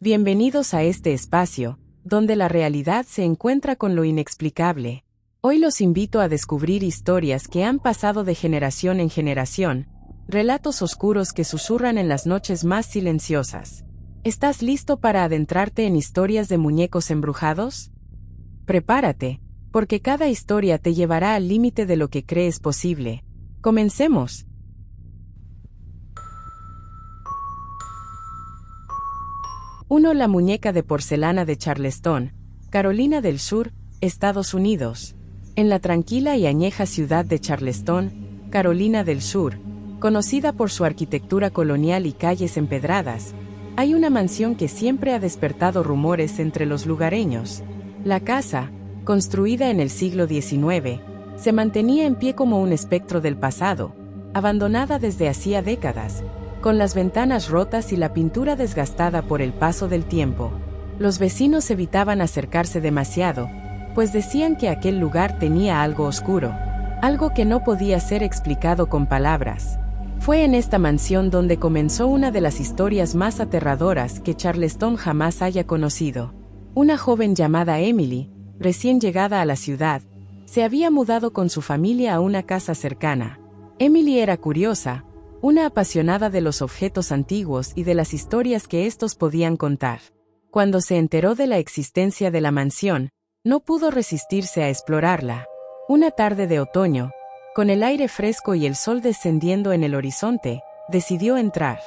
Bienvenidos a este espacio, donde la realidad se encuentra con lo inexplicable. Hoy los invito a descubrir historias que han pasado de generación en generación, relatos oscuros que susurran en las noches más silenciosas. ¿Estás listo para adentrarte en historias de muñecos embrujados? Prepárate, porque cada historia te llevará al límite de lo que crees posible. ¡Comencemos! 1. La muñeca de porcelana de Charleston, Carolina del Sur, Estados Unidos. En la tranquila y añeja ciudad de Charleston, Carolina del Sur, conocida por su arquitectura colonial y calles empedradas, hay una mansión que siempre ha despertado rumores entre los lugareños. La casa, construida en el siglo XIX, se mantenía en pie como un espectro del pasado, abandonada desde hacía décadas, con las ventanas rotas y la pintura desgastada por el paso del tiempo. Los vecinos evitaban acercarse demasiado, pues decían que aquel lugar tenía algo oscuro, algo que no podía ser explicado con palabras. Fue en esta mansión donde comenzó una de las historias más aterradoras que Charleston jamás haya conocido. Una joven llamada Emily, recién llegada a la ciudad, se había mudado con su familia a una casa cercana. Emily era curiosa, una apasionada de los objetos antiguos y de las historias que estos podían contar. Cuando se enteró de la existencia de la mansión, no pudo resistirse a explorarla. Una tarde de otoño, con el aire fresco y el sol descendiendo en el horizonte, decidió entrar.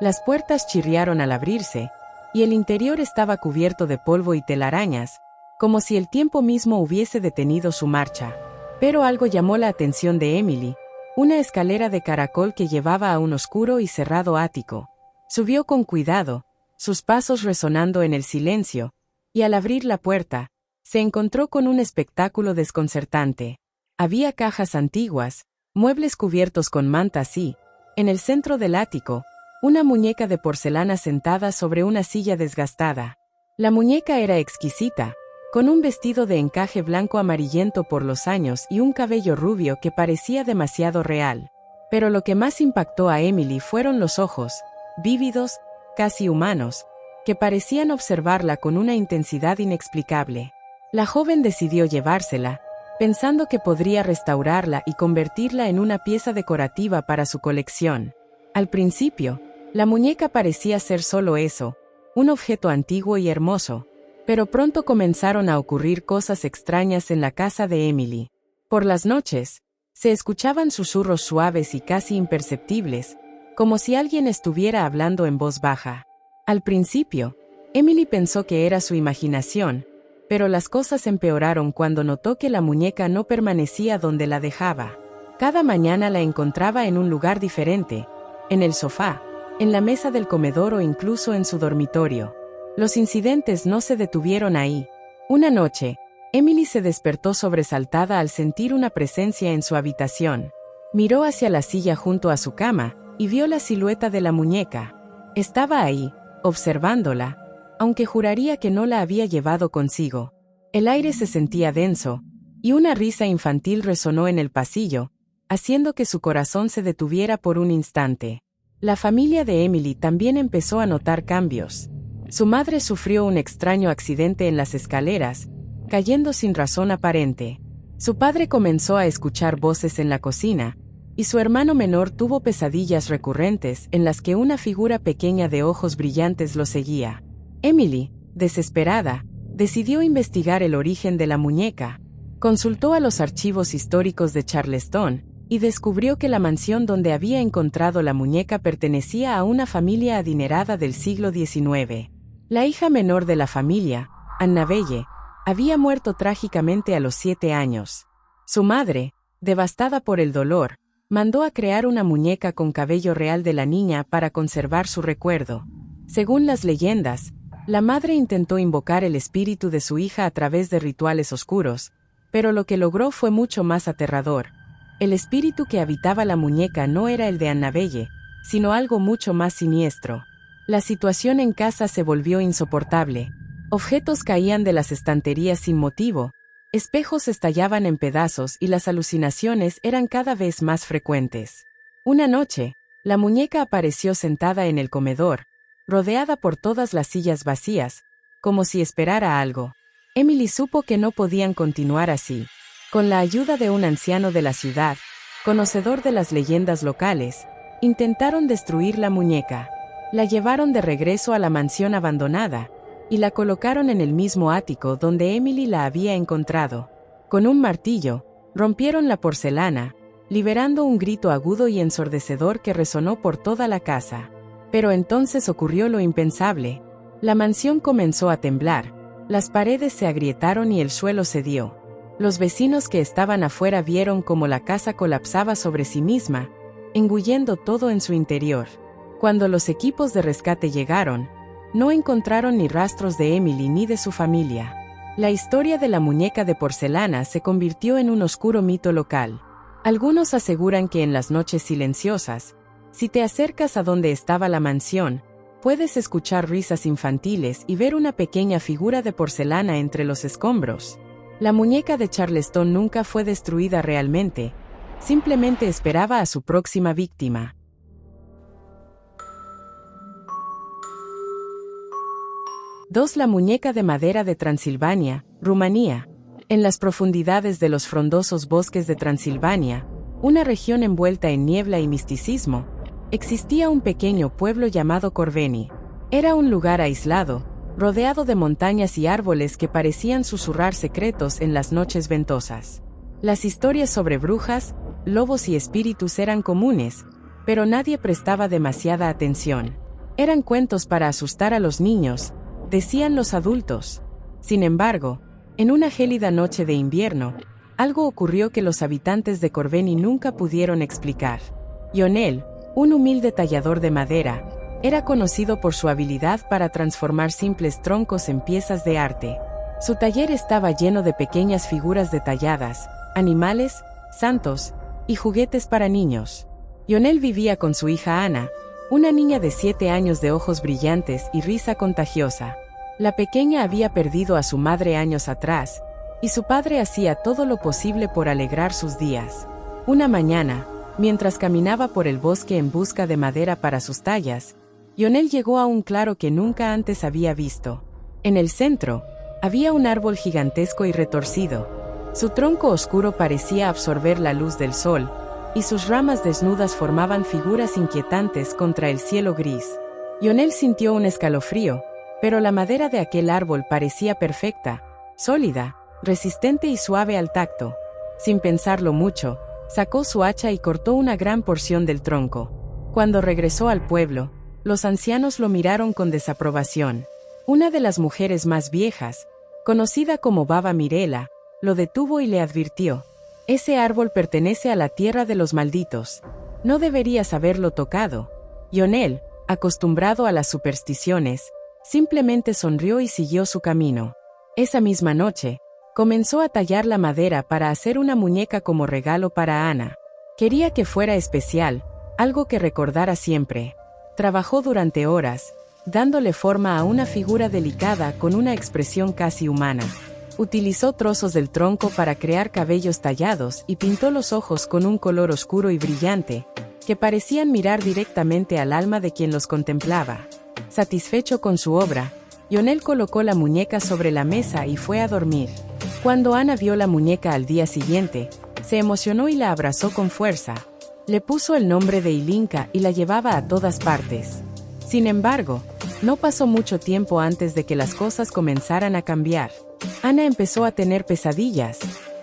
Las puertas chirriaron al abrirse, y el interior estaba cubierto de polvo y telarañas, como si el tiempo mismo hubiese detenido su marcha. Pero algo llamó la atención de Emily: una escalera de caracol que llevaba a un oscuro y cerrado ático. Subió con cuidado, sus pasos resonando en el silencio, y al abrir la puerta, se encontró con un espectáculo desconcertante. Había cajas antiguas, muebles cubiertos con mantas y, en el centro del ático, una muñeca de porcelana sentada sobre una silla desgastada. La muñeca era exquisita, con un vestido de encaje blanco amarillento por los años y un cabello rubio que parecía demasiado real. Pero lo que más impactó a Emily fueron los ojos, vívidos, casi humanos, que parecían observarla con una intensidad inexplicable. La joven decidió llevársela, pensando que podría restaurarla y convertirla en una pieza decorativa para su colección. Al principio, la muñeca parecía ser solo eso, un objeto antiguo y hermoso. Pero pronto comenzaron a ocurrir cosas extrañas en la casa de Emily. Por las noches, se escuchaban susurros suaves y casi imperceptibles, como si alguien estuviera hablando en voz baja. Al principio, Emily pensó que era su imaginación, pero las cosas empeoraron cuando notó que la muñeca no permanecía donde la dejaba. Cada mañana la encontraba en un lugar diferente, en el sofá, en la mesa del comedor o incluso en su dormitorio. Los incidentes no se detuvieron ahí. Una noche, Emily se despertó sobresaltada al sentir una presencia en su habitación. Miró hacia la silla junto a su cama, y vio la silueta de la muñeca. Estaba ahí, observándola, aunque juraría que no la había llevado consigo. El aire se sentía denso, y una risa infantil resonó en el pasillo, haciendo que su corazón se detuviera por un instante. La familia de Emily también empezó a notar cambios. Su madre sufrió un extraño accidente en las escaleras, cayendo sin razón aparente. Su padre comenzó a escuchar voces en la cocina, y su hermano menor tuvo pesadillas recurrentes en las que una figura pequeña de ojos brillantes lo seguía. Emily, desesperada, decidió investigar el origen de la muñeca. Consultó a los archivos históricos de Charleston, y descubrió que la mansión donde había encontrado la muñeca pertenecía a una familia adinerada del siglo XIX. La hija menor de la familia, Annabelle, había muerto trágicamente a los 7 años. Su madre, devastada por el dolor, mandó a crear una muñeca con cabello real de la niña para conservar su recuerdo. Según las leyendas, la madre intentó invocar el espíritu de su hija a través de rituales oscuros, pero lo que logró fue mucho más aterrador. El espíritu que habitaba la muñeca no era el de Annabelle, sino algo mucho más siniestro. La situación en casa se volvió insoportable. Objetos caían de las estanterías sin motivo, espejos estallaban en pedazos y las alucinaciones eran cada vez más frecuentes. Una noche, la muñeca apareció sentada en el comedor, rodeada por todas las sillas vacías, como si esperara algo. Emily supo que no podían continuar así. Con la ayuda de un anciano de la ciudad, conocedor de las leyendas locales, intentaron destruir la muñeca. La llevaron de regreso a la mansión abandonada, y la colocaron en el mismo ático donde Emily la había encontrado. Con un martillo, rompieron la porcelana, liberando un grito agudo y ensordecedor que resonó por toda la casa. Pero entonces ocurrió lo impensable. La mansión comenzó a temblar, las paredes se agrietaron y el suelo cedió. Los vecinos que estaban afuera vieron cómo la casa colapsaba sobre sí misma, engullendo todo en su interior. Cuando los equipos de rescate llegaron, no encontraron ni rastros de Emily ni de su familia. La historia de la muñeca de porcelana se convirtió en un oscuro mito local. Algunos aseguran que en las noches silenciosas, si te acercas a donde estaba la mansión, puedes escuchar risas infantiles y ver una pequeña figura de porcelana entre los escombros. La muñeca de Charleston nunca fue destruida realmente, simplemente esperaba a su próxima víctima. 2. La muñeca de madera de Transilvania, Rumanía. En las profundidades de los frondosos bosques de Transilvania, una región envuelta en niebla y misticismo, existía un pequeño pueblo llamado Corveni. Era un lugar aislado, rodeado de montañas y árboles que parecían susurrar secretos en las noches ventosas. Las historias sobre brujas, lobos y espíritus eran comunes, pero nadie prestaba demasiada atención. Eran cuentos para asustar a los niños, decían los adultos. Sin embargo, en una gélida noche de invierno, algo ocurrió que los habitantes de Corveni nunca pudieron explicar. Lionel, un humilde tallador de madera, era conocido por su habilidad para transformar simples troncos en piezas de arte. Su taller estaba lleno de pequeñas figuras detalladas, animales, santos y juguetes para niños. Lionel vivía con su hija Ana, una niña de 7 años de ojos brillantes y risa contagiosa. La pequeña había perdido a su madre años atrás, y su padre hacía todo lo posible por alegrar sus días. Una mañana, mientras caminaba por el bosque en busca de madera para sus tallas, Lionel llegó a un claro que nunca antes había visto. En el centro, había un árbol gigantesco y retorcido. Su tronco oscuro parecía absorber la luz del sol, y sus ramas desnudas formaban figuras inquietantes contra el cielo gris. Lionel sintió un escalofrío, pero la madera de aquel árbol parecía perfecta, sólida, resistente y suave al tacto. Sin pensarlo mucho, sacó su hacha y cortó una gran porción del tronco. Cuando regresó al pueblo, los ancianos lo miraron con desaprobación. Una de las mujeres más viejas, conocida como Baba Mirela, lo detuvo y le advirtió: «Ese árbol pertenece a la tierra de los malditos. No deberías haberlo tocado». Lionel, acostumbrado a las supersticiones, simplemente sonrió y siguió su camino. Esa misma noche, comenzó a tallar la madera para hacer una muñeca como regalo para Ana. Quería que fuera especial, algo que recordara siempre. Trabajó durante horas, dándole forma a una figura delicada con una expresión casi humana. Utilizó trozos del tronco para crear cabellos tallados y pintó los ojos con un color oscuro y brillante, que parecían mirar directamente al alma de quien los contemplaba. Satisfecho con su obra, Lionel colocó la muñeca sobre la mesa y fue a dormir. Cuando Ana vio la muñeca al día siguiente, se emocionó y la abrazó con fuerza. Le puso el nombre de Ilinka y la llevaba a todas partes. Sin embargo, no pasó mucho tiempo antes de que las cosas comenzaran a cambiar. Ana empezó a tener pesadillas.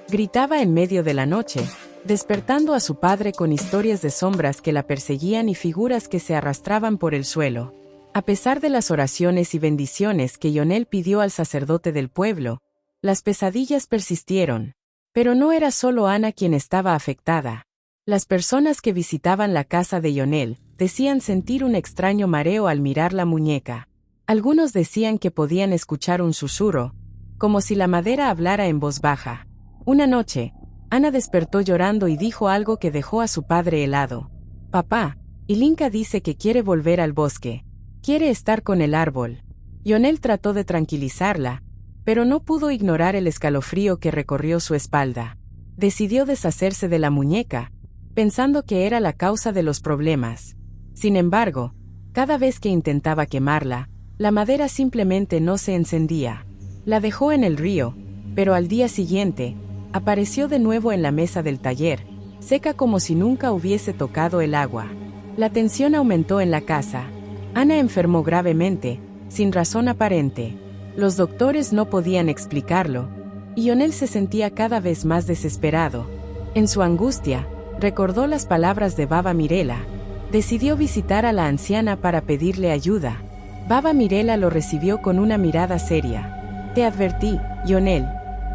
Gritaba en medio de la noche, despertando a su padre con historias de sombras que la perseguían y figuras que se arrastraban por el suelo. A pesar de las oraciones y bendiciones que Lionel pidió al sacerdote del pueblo, las pesadillas persistieron. Pero no era solo Ana quien estaba afectada. Las personas que visitaban la casa de Lionel decían sentir un extraño mareo al mirar la muñeca. Algunos decían que podían escuchar un susurro, como si la madera hablara en voz baja. Una noche, Ana despertó llorando y dijo algo que dejó a su padre helado. «Papá, Ilinka dice que quiere volver al bosque. Quiere estar con el árbol». Lionel trató de tranquilizarla, pero no pudo ignorar el escalofrío que recorrió su espalda. Decidió deshacerse de la muñeca, pensando que era la causa de los problemas. Sin embargo, Cada vez que intentaba quemarla, la madera simplemente no se encendía. La dejó en el río, pero al día siguiente, apareció de nuevo en la mesa del taller, seca como si nunca hubiese tocado el agua. La tensión aumentó en la casa. Ana enfermó gravemente, sin razón aparente. Los doctores no podían explicarlo, y Lionel se sentía cada vez más desesperado. En su angustia, recordó las palabras de Baba Mirela. Decidió visitar a la anciana para pedirle ayuda. Baba Mirela lo recibió con una mirada seria. Te advertí, Lionel.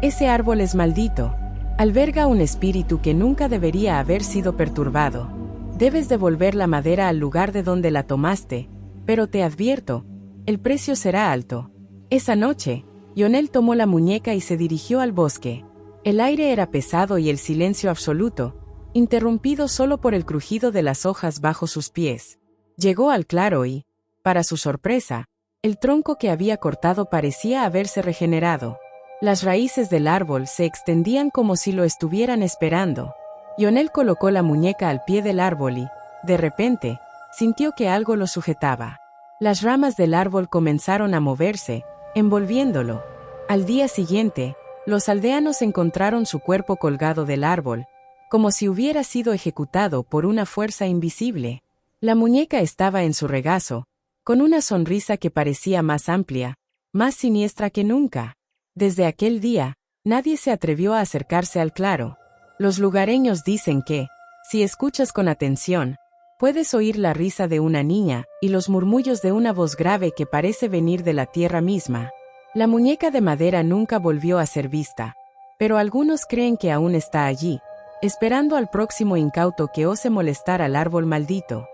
Ese árbol es maldito. Alberga un espíritu que nunca debería haber sido perturbado. Debes devolver la madera al lugar de donde la tomaste, pero te advierto, el precio será alto. Esa noche, Lionel tomó la muñeca y se dirigió al bosque. El aire era pesado y el silencio absoluto, interrumpido solo por el crujido de las hojas bajo sus pies. Llegó al claro y, para su sorpresa, el tronco que había cortado parecía haberse regenerado. Las raíces del árbol se extendían como si lo estuvieran esperando. Lionel colocó la muñeca al pie del árbol y, de repente, sintió que algo lo sujetaba. Las ramas del árbol comenzaron a moverse, envolviéndolo. Al día siguiente, los aldeanos encontraron su cuerpo colgado del árbol, como si hubiera sido ejecutado por una fuerza invisible. La muñeca estaba en su regazo, con una sonrisa que parecía más amplia, más siniestra que nunca. Desde aquel día, nadie se atrevió a acercarse al claro. Los lugareños dicen que, si escuchas con atención, puedes oír la risa de una niña y los murmullos de una voz grave que parece venir de la tierra misma. La muñeca de madera nunca volvió a ser vista, pero algunos creen que aún está allí, esperando al próximo incauto que ose molestar al árbol maldito.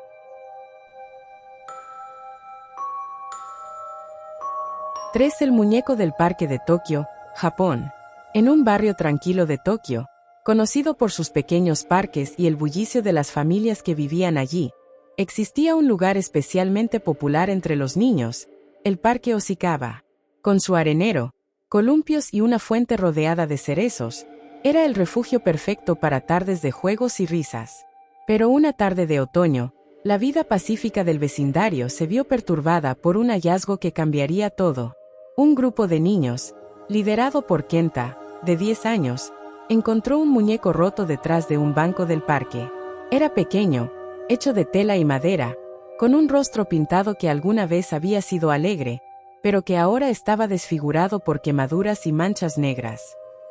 3. El muñeco del parque de Tokio, Japón. En un barrio tranquilo de Tokio, conocido por sus pequeños parques y el bullicio de las familias que vivían allí, existía un lugar especialmente popular entre los niños, el Parque Oshikawa. Con su arenero, columpios y una fuente rodeada de cerezos, era el refugio perfecto para tardes de juegos y risas. Pero una tarde de otoño, la vida pacífica del vecindario se vio perturbada por un hallazgo que cambiaría todo. Un grupo de niños, liderado por Kenta, de 10 años, encontró un muñeco roto detrás de un banco del parque. Era pequeño, hecho de tela y madera, con un rostro pintado que alguna vez había sido alegre, pero que ahora estaba desfigurado por quemaduras y manchas negras.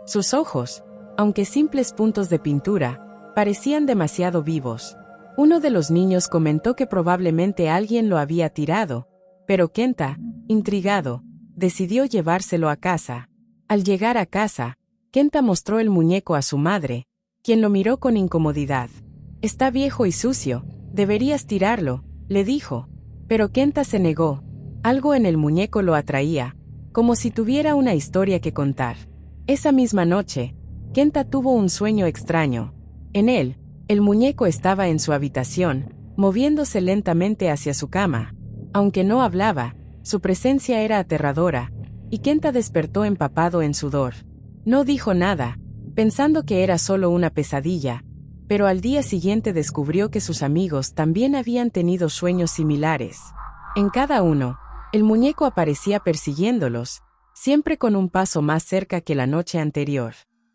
Sus ojos, aunque simples puntos de pintura, parecían demasiado vivos. Uno de los niños comentó que probablemente alguien lo había tirado, pero Kenta, intrigado, decidió llevárselo a casa. Al llegar a casa, Kenta mostró el muñeco a su madre, quien lo miró con incomodidad. «Está viejo y sucio, deberías tirarlo», le dijo. Pero Kenta se negó. Algo en el muñeco lo atraía, como si tuviera una historia que contar. Esa misma noche, Kenta tuvo un sueño extraño. En él, el muñeco estaba en su habitación, moviéndose lentamente hacia su cama. Aunque no hablaba, su presencia era aterradora, y Kenta despertó empapado en sudor. No dijo nada, pensando que era solo una pesadilla, pero al día siguiente descubrió que sus amigos también habían tenido sueños similares. En cada uno, el muñeco aparecía persiguiéndolos, siempre con un paso más cerca que la noche anterior.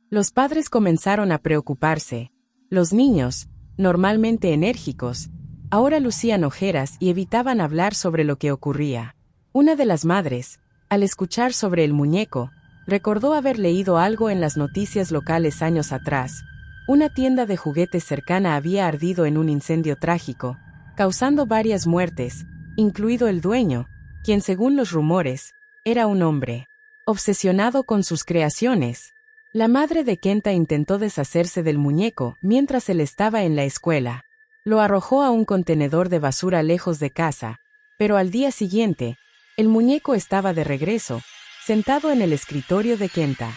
Los padres comenzaron a preocuparse. Los niños, normalmente enérgicos, ahora lucían ojeras y evitaban hablar sobre lo que ocurría. Una de las madres, al escuchar sobre el muñeco, recordó haber leído algo en las noticias locales años atrás. Una tienda de juguetes cercana había ardido en un incendio trágico, causando varias muertes, incluido el dueño, quien según los rumores, era un hombre obsesionado con sus creaciones. La madre de Kenta intentó deshacerse del muñeco mientras él estaba en la escuela. Lo arrojó a un contenedor de basura lejos de casa, pero al día siguiente, el muñeco estaba de regreso, sentado en el escritorio de Kenta.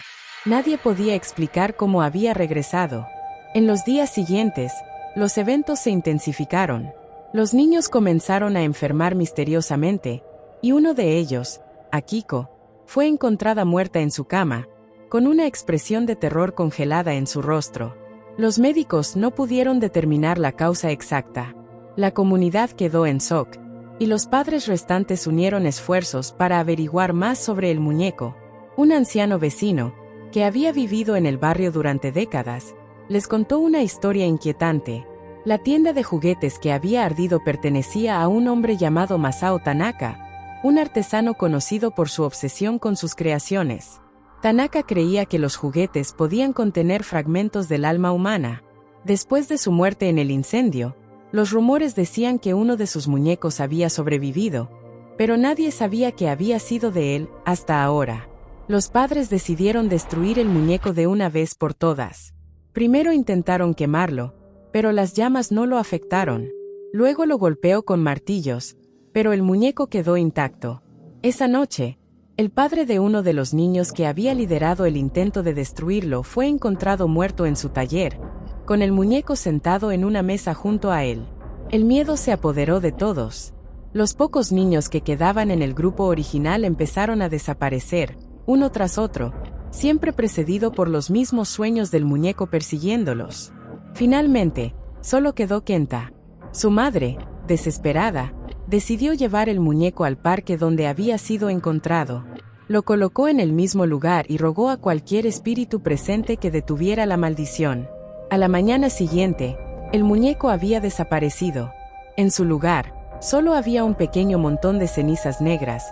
Nadie podía explicar cómo había regresado. En los días siguientes, los eventos se intensificaron. Los niños comenzaron a enfermar misteriosamente, y uno de ellos, Akiko, fue encontrada muerta en su cama, con una expresión de terror congelada en su rostro. Los médicos no pudieron determinar la causa exacta. La comunidad quedó en shock, y los padres restantes unieron esfuerzos para averiguar más sobre el muñeco. Un anciano vecino, que había vivido en el barrio durante décadas, les contó una historia inquietante. La tienda de juguetes que había ardido pertenecía a un hombre llamado Masao Tanaka, un artesano conocido por su obsesión con sus creaciones. Tanaka creía que los juguetes podían contener fragmentos del alma humana. Después de su muerte en el incendio, los rumores decían que uno de sus muñecos había sobrevivido, pero nadie sabía que había sido de él, hasta ahora. Los padres decidieron destruir el muñeco de una vez por todas. Primero intentaron quemarlo, pero las llamas no lo afectaron. Luego lo golpeó con martillos, pero el muñeco quedó intacto. Esa noche, el padre de uno de los niños que había liderado el intento de destruirlo fue encontrado muerto en su taller, con el muñeco sentado en una mesa junto a él. El miedo se apoderó de todos. Los pocos niños que quedaban en el grupo original empezaron a desaparecer, uno tras otro, siempre precedido por los mismos sueños del muñeco persiguiéndolos. Finalmente, solo quedó Kenta. Su madre, desesperada, decidió llevar el muñeco al parque donde había sido encontrado. Lo colocó en el mismo lugar y rogó a cualquier espíritu presente que detuviera la maldición. A la mañana siguiente, el muñeco había desaparecido. En su lugar, solo había un pequeño montón de cenizas negras,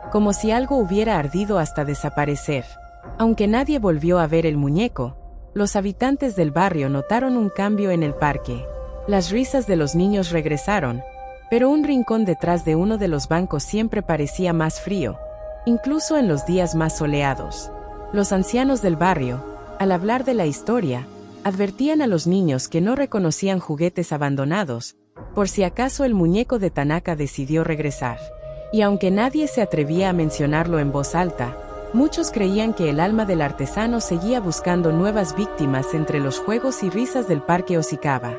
como si algo hubiera ardido hasta desaparecer. Aunque nadie volvió a ver el muñeco, los habitantes del barrio notaron un cambio en el parque. Las risas de los niños regresaron, pero un rincón detrás de uno de los bancos siempre parecía más frío, incluso en los días más soleados. Los ancianos del barrio, al hablar de la historia, advertían a los niños que no reconocían juguetes abandonados, por si acaso el muñeco de Tanaka decidió regresar. Y aunque nadie se atrevía a mencionarlo en voz alta, muchos creían que el alma del artesano seguía buscando nuevas víctimas entre los juegos y risas del parque Oshikawa.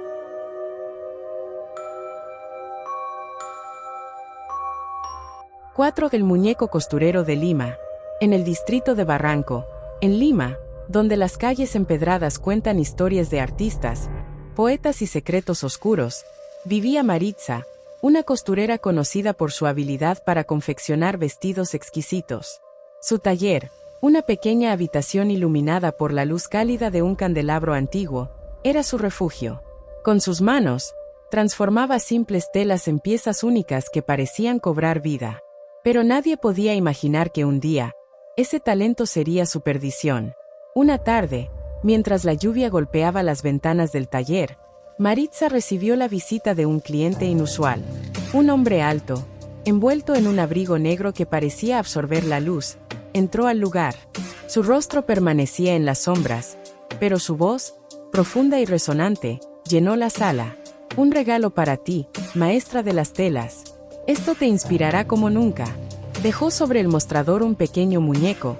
4. El muñeco costurero de Lima. En el distrito de Barranco, en Lima, donde las calles empedradas cuentan historias de artistas, poetas y secretos oscuros, vivía Maritza, una costurera conocida por su habilidad para confeccionar vestidos exquisitos. Su taller, una pequeña habitación iluminada por la luz cálida de un candelabro antiguo, era su refugio. Con sus manos, transformaba simples telas en piezas únicas que parecían cobrar vida. Pero nadie podía imaginar que un día, ese talento sería su perdición. Una tarde, mientras la lluvia golpeaba las ventanas del taller, Maritza recibió la visita de un cliente inusual. Un hombre alto, envuelto en un abrigo negro que parecía absorber la luz, entró al lugar. Su rostro permanecía en las sombras, pero su voz, profunda y resonante, llenó la sala. Un regalo para ti, maestra de las telas. Esto te inspirará como nunca. Dejó sobre el mostrador un pequeño muñeco,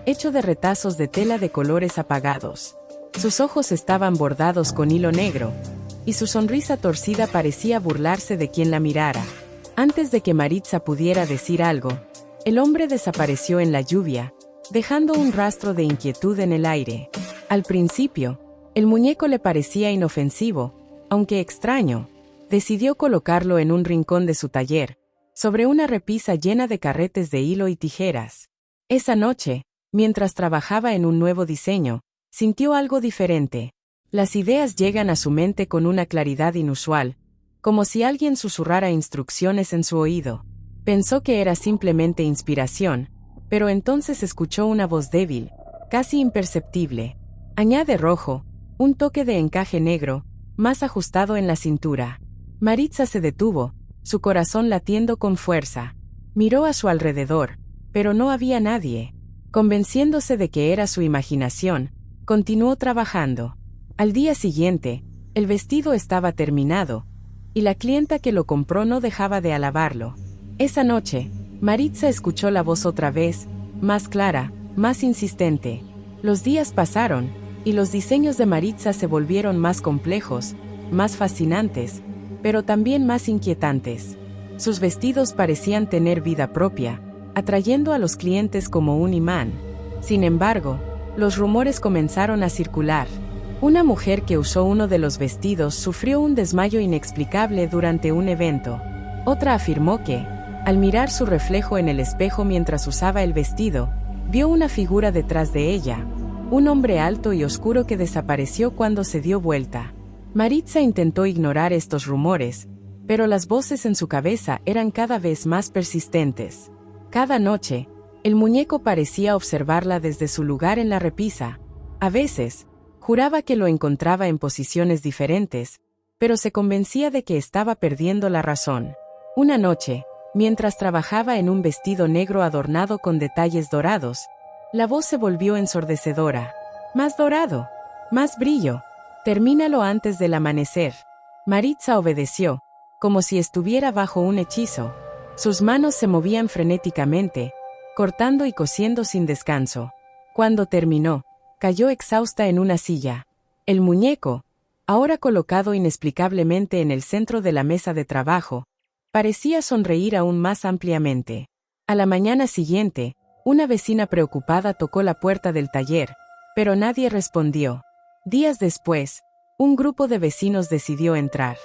hecho de retazos de tela de colores apagados. Sus ojos estaban bordados con hilo negro, y su sonrisa torcida parecía burlarse de quien la mirara. Antes de que Maritza pudiera decir algo, el hombre desapareció en la lluvia, dejando un rastro de inquietud en el aire. Al principio, el muñeco le parecía inofensivo, aunque extraño. Decidió colocarlo en un rincón de su taller, sobre una repisa llena de carretes de hilo y tijeras. Esa noche, mientras trabajaba en un nuevo diseño, sintió algo diferente. Las ideas llegan a su mente con una claridad inusual, como si alguien susurrara instrucciones en su oído. Pensó que era simplemente inspiración, pero entonces escuchó una voz débil, casi imperceptible. Añade rojo, un toque de encaje negro, más ajustado en la cintura. Maritza se detuvo, su corazón latiendo con fuerza. Miró a su alrededor, pero no había nadie. Convenciéndose de que era su imaginación, continuó trabajando. Al día siguiente, el vestido estaba terminado, y la clienta que lo compró no dejaba de alabarlo. Esa noche, Maritza escuchó la voz otra vez, más clara, más insistente. Los días pasaron, y los diseños de Maritza se volvieron más complejos, más fascinantes, pero también más inquietantes. Sus vestidos parecían tener vida propia, atrayendo a los clientes como un imán. Sin embargo, los rumores comenzaron a circular. Una mujer que usó uno de los vestidos sufrió un desmayo inexplicable durante un evento. Otra afirmó que, Al mirar su reflejo en el espejo mientras usaba el vestido, vio una figura detrás de ella, un hombre alto y oscuro que desapareció cuando se dio vuelta. Maritza intentó ignorar estos rumores, pero las voces en su cabeza eran cada vez más persistentes. Cada noche, el muñeco parecía observarla desde su lugar en la repisa. A veces, juraba que lo encontraba en posiciones diferentes, pero se convencía de que estaba perdiendo la razón. Una noche, mientras trabajaba en un vestido negro adornado con detalles dorados, la voz se volvió ensordecedora. Más dorado, más brillo. Termínalo antes del amanecer. Maritza obedeció, como si estuviera bajo un hechizo. Sus manos se movían frenéticamente, cortando y cosiendo sin descanso. Cuando terminó, cayó exhausta en una silla. El muñeco, ahora colocado inexplicablemente en el centro de la mesa de trabajo, parecía sonreír aún más ampliamente. A la mañana siguiente, una vecina preocupada tocó la puerta del taller, pero nadie respondió. Días después, un grupo de vecinos decidió entrar.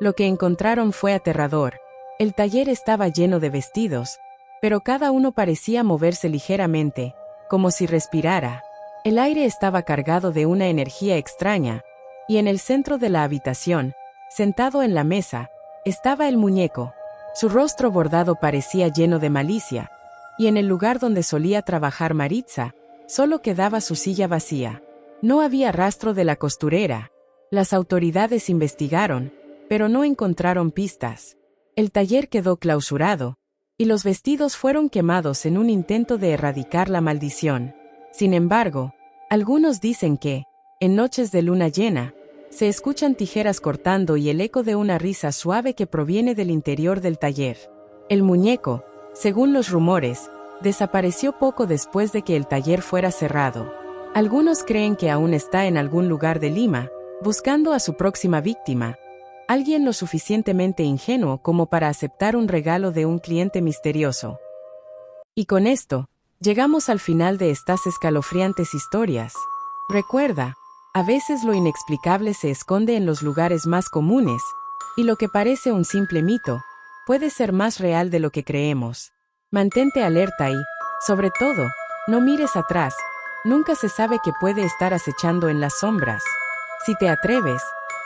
Lo que encontraron fue aterrador. El taller estaba lleno de vestidos, pero cada uno parecía moverse ligeramente, como si respirara. El aire estaba cargado de una energía extraña, y en el centro de la habitación, sentado en la mesa, estaba el muñeco. Su rostro bordado parecía lleno de malicia, y en el lugar donde solía trabajar Maritza, solo quedaba su silla vacía. No había rastro de la costurera. Las autoridades investigaron, pero no encontraron pistas. El taller quedó clausurado, y los vestidos fueron quemados en un intento de erradicar la maldición. Sin embargo, algunos dicen que, en noches de luna llena, se escuchan tijeras cortando y el eco de una risa suave que proviene del interior del taller. El muñeco, según los rumores, desapareció poco después de que el taller fuera cerrado. Algunos creen que aún está en algún lugar de Lima, buscando a su próxima víctima, alguien lo suficientemente ingenuo como para aceptar un regalo de un cliente misterioso. Y con esto, llegamos al final de estas escalofriantes historias. Recuerda, a veces lo inexplicable se esconde en los lugares más comunes, y lo que parece un simple mito, puede ser más real de lo que creemos. Mantente alerta y, sobre todo, no mires atrás, nunca se sabe qué puede estar acechando en las sombras. Si te atreves,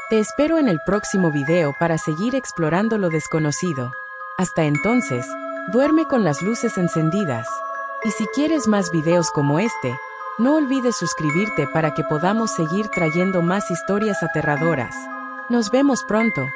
te espero en el próximo video para seguir explorando lo desconocido. Hasta entonces, duerme con las luces encendidas. Y si quieres más videos como este, no olvides suscribirte para que podamos seguir trayendo más historias aterradoras. Nos vemos pronto.